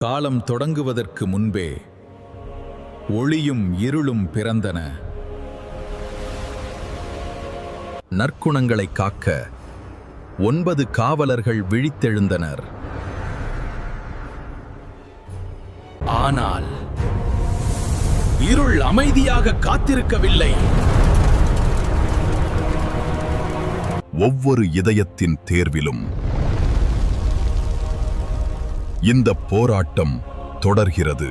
காலம் தொடங்குவதற்கு முன்பே ஒளியும் இருளும் பிறந்தன. நற்குணங்களை காக்க 9 காவலர்கள் விழித்தெழுந்தனர். ஆனால் இருள் அமைதியாக காத்திருக்கவில்லை. ஒவ்வொரு இதயத்தின் தேர்விலும் இந்த போராட்டம் தொடர்கிறது.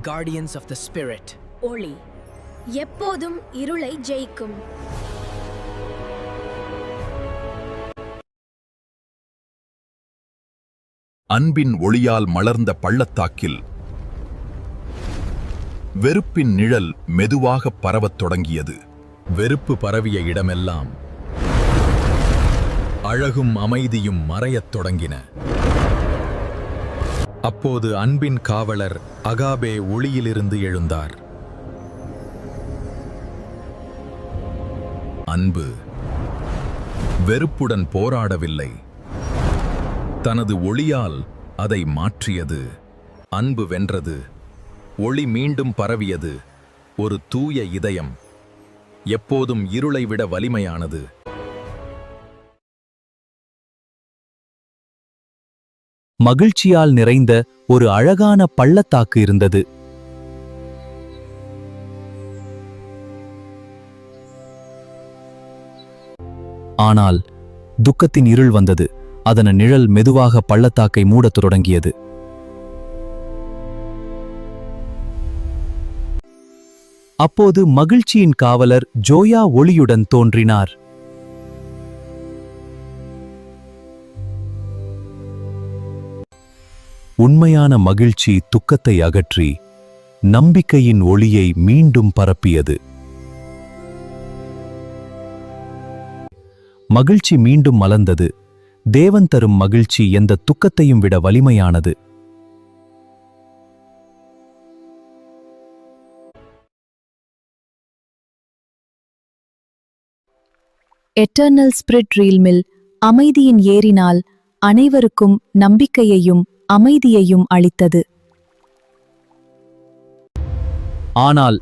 Guardians of the Spirit. ஒளி எப்போதும் இருளை ஜெயிக்கும். அன்பின் ஒளியால் மலர்ந்த பள்ளத்தாக்கில் வெறுப்பின் நிழல் மெதுவாக பரவத் தொடங்கியது. வெறுப்பு பரவிய இடமெல்லாம் அழகும் அமைதியும் மறையத் தொடங்கின. அப்போது அன்பின் காவலர் அகாபே ஒளியிலிருந்து எழுந்தார். அன்பு வெறுப்புடன் போராடவில்லை, தனது ஒளியால் அதை மாற்றியது. அன்பு வென்றது, ஒளி மீண்டும் பரவியது. ஒரு தூய இதயம் எப்போதும் இருளை விட வலிமையானது. மகிழ்ச்சியால் நிறைந்த ஒரு அழகான பள்ளத்தாக்கு இருந்தது. ஆனால் துக்கத்தின் இருள் வந்தது. அதன் நிழல் மெதுவாக பள்ளத்தாக்கை மூடத் தொடங்கியது. அப்போது மகிழ்ச்சியின் காவலர் ஜோயா ஒளியுடன் தோன்றினார். உண்மையான மகிழ்ச்சி துக்கத்தை அகற்றி நம்பிக்கையின் ஒளியை மீண்டும் பரப்பியது. மகிழ்ச்சி மீண்டும் மலர்ந்தது. தேவன் தரும் மகிழ்ச்சி எந்த துக்கத்தையும் விட வலிமையானது. எட்டர்னல் ஸ்பிரிட் ரீல்மில் அமைதியின் ஏறினால் அனைவருக்கும் நம்பிக்கையையும் அமைதியையும் அளித்தது. ஆனால்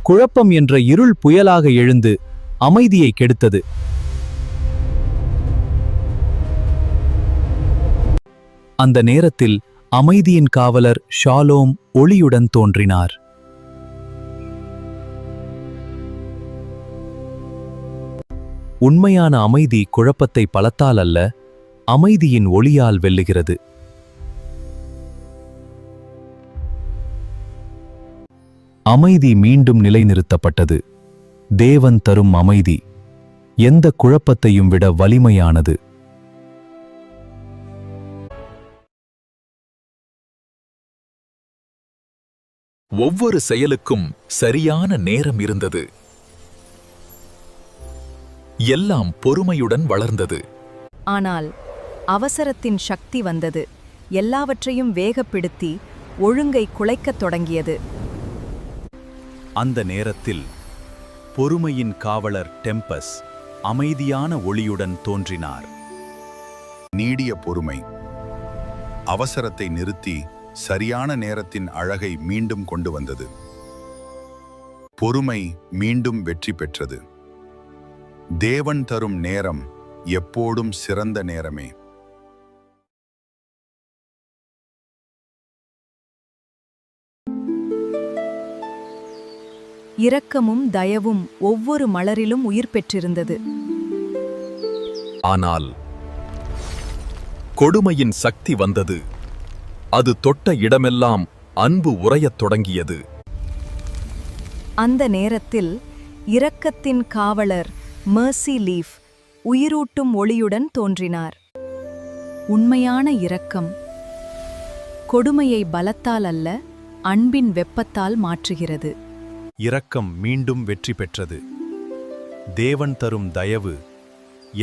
குழப்பம் என்ற இருள் புயலாக எழுந்து அமைதியை கெடுத்தது. அந்த நேரத்தில் அமைதியின் காவலர் ஷாலோம் ஒளியுடன் தோன்றினார். உண்மையான அமைதி குழப்பத்தை பலத்தால் அல்ல, அமைதியின் ஒளியால் வெல்லுகிறது. அமைதி மீண்டும் நிலைநிறுத்தப்பட்டது. தேவன் தரும் அமைதி எந்த குழப்பத்தையும் விட வலிமையானது. ஒவ்வொரு செயலுக்கும் சரியான நேரம் இருந்தது. எல்லாம் பொறுமையுடன் வளர்ந்தது. ஆனால் அவசரத்தின் சக்தி வந்தது. எல்லாவற்றையும் வேகப்படுத்தி ஒழுங்கை குலைக்கத் தொடங்கியது. அந்த நேரத்தில் பொறுமையின் காவலர் டெம்பஸ் அமைதியான ஒளியுடன் தோன்றினார். நீடிய பொறுமை அவசரத்தை நிறுத்தி சரியான நேரத்தின் அழகை மீண்டும் கொண்டு வந்தது. பொறுமை மீண்டும் வெற்றி பெற்றது. தேவன் தரும் நேரம் எப்போதும் சிறந்த நேரமே. இரக்கமும் தயவும் ஒவ்வொரு மலரிலும் உயிர் பெற்றிருந்தது. ஆனால் கொடுமையின் சக்தி வந்தது. அது தொட்ட இடமெல்லாம் அன்பு உறையத் தொடங்கியது. அந்த நேரத்தில் இரக்கத்தின் காவலர் மெர்சி லீஃப் உயிரூட்டும் ஒளியுடன் தோன்றினார். உண்மையான இரக்கம் கொடுமையை பலத்தால் அல்ல, அன்பின் வெப்பத்தால் மாற்றுகிறது. இரக்கம் மீண்டும் வெற்றி பெற்றது. தேவன் தரும் தயவு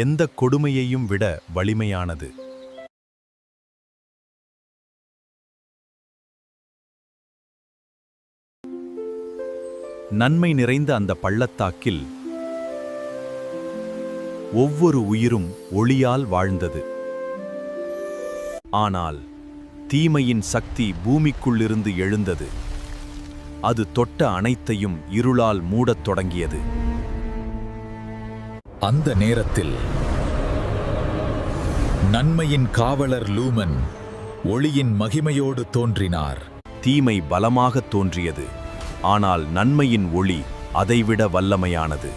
எந்த கொடுமையையும் விட வலிமையானது. நன்மை நிறைந்த அந்த பள்ளத்தாக்கில் ஒவ்வொரு உயிரும் ஒளியால் வாழ்ந்தது. ஆனால் தீமையின் சக்தி பூமிக்குள்ளிருந்து எழுந்தது. அது தொட்ட அனைத்தையும் இருளால் மூடத் தொடங்கியது. அந்த நேரத்தில் நன்மையின் காவலர் லூமன் ஒளியின் மகிமையோடு தோன்றினார். தீமை பலமாகத் தோன்றியது, ஆனால் நன்மையின் ஒளி அதைவிட வல்லமையானது.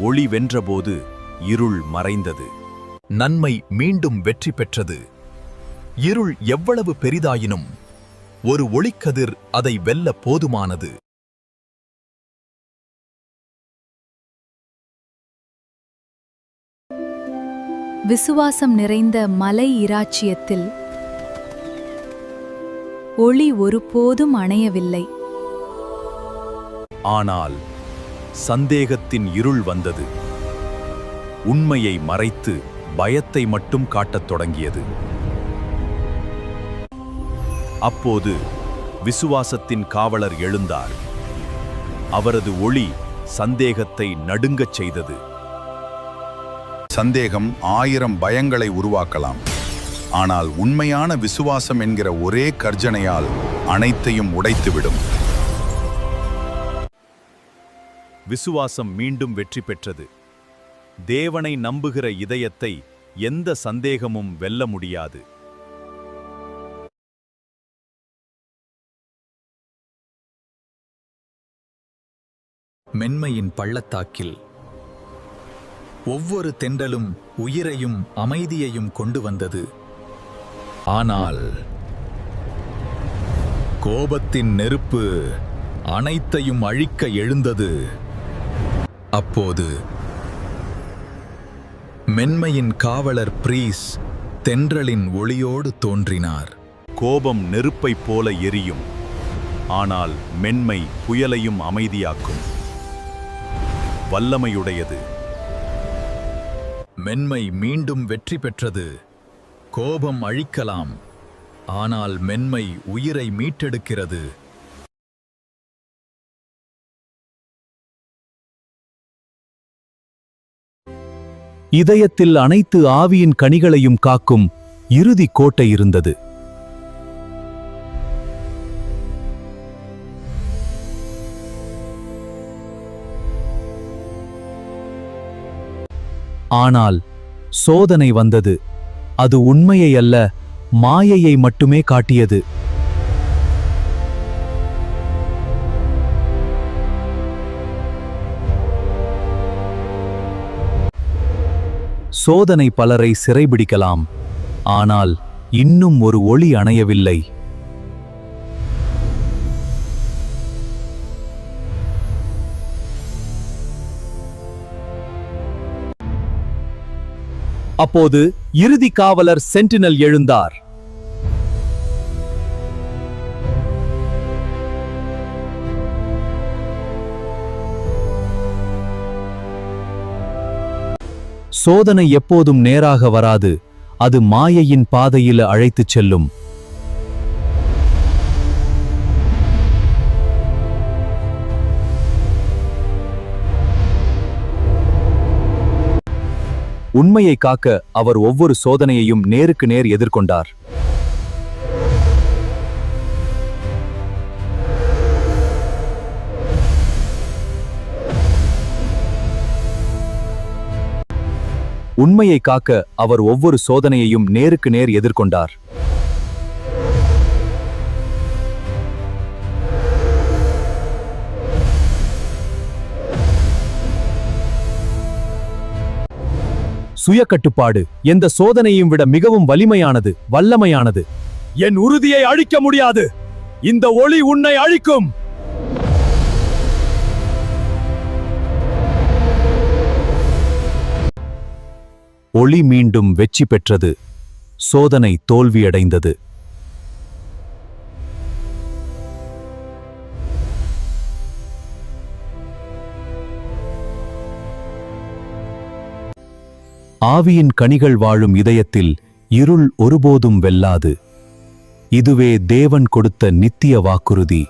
ஒளி வென்றபோது இருள் மறைந்தது. நன்மை மீண்டும் வெற்றி பெற்றது. இருள் எவ்வளவு பெரிதாயினும் ஒரு ஒளிக்கதிர் அதை வெல்ல போதுமானது. விசுவாசம் நிறைந்த மலை இராச்சியத்தில் ஒளி ஒருபோதும் அணையவில்லை. ஆனால் சந்தேகத்தின் இருள் வந்தது. உண்மையை மறைத்து பயத்தை மட்டும் காட்டத் தொடங்கியது. அப்போது விசுவாசத்தின் காவலர் எழுந்தார். அவரது ஒளி சந்தேகத்தை நடுங்கச் செய்தது. சந்தேகம் 1000 பயங்களை உருவாக்கலாம், ஆனால் உண்மையான விசுவாசம் என்கிற ஒரே கர்ஜனையால் அனைத்தையும் உடைத்துவிடும். விசுவாசம் மீண்டும் வெற்றி பெற்றது. தேவனை நம்புகிற இதயத்தை எந்த சந்தேகமும் வெல்ல முடியாது. மென்மையின் பள்ளத்தாக்கில் ஒவ்வொரு தென்றலும் உயிரையும் அமைதியையும் கொண்டு வந்தது. ஆனால் கோபத்தின் நெருப்பு அனைத்தையும் அழிக்க எழுந்தது. அப்போது மென்மையின் காவலர் பிரீஸ் தென்றலின் ஒளியோடு தோன்றினார். கோபம் நெருப்பைப் போல எரியும், ஆனால் மென்மை புயலையும் அமைதியாக்கும். வல்லமையுடையது. மென்மை மீண்டும் வெற்றி பெற்றது. கோபம் அழிக்கலாம், ஆனால் மென்மை உயிரை மீட்டெடுக்கிறது. இதயத்தில் அனைத்து ஆவியின் கனிகளையும் காக்கும் இறுதி கோட்டை இருந்தது. ஆனால் சோதனை வந்தது. அது உண்மையை அல்ல, மாயையை மட்டுமே காட்டியது. சோதனை பலரை சிறைபிடிக்கலாம், ஆனால் இன்னும் ஒரு ஒளி அணையவில்லை. அப்போது இறுதி காவலர் சென்டினல் எழுந்தார். சோதனை எப்போதும் நேராக வராது, அது மாயையின் பாதையில் அழைத்துச் செல்லும். உண்மையை காக்க அவர் ஒவ்வொரு சோதனையையும் நேருக்கு நேர் எதிர்கொண்டார். உண்மையை காக்க அவர் ஒவ்வொரு சோதனையையும் நேருக்கு நேர் எதிர்கொண்டார். சுய கட்டுப்பாடு எந்த சோதனையும் விட மிகவும் வலிமையானது, வல்லமையானது. என் உறுதியை அழிக்க முடியாது. இந்த ஒளி உன்னை அழிக்கும். ஒளி மீண்டும் வெற்றி பெற்றது. சோதனை தோல்வியடைந்தது. ஆவியின் கனிகள் வாழும் இதயத்தில் இருள் ஒருபோதும் வெல்லாது. இதுவே தேவன் கொடுத்த நித்திய வாக்குறுதி.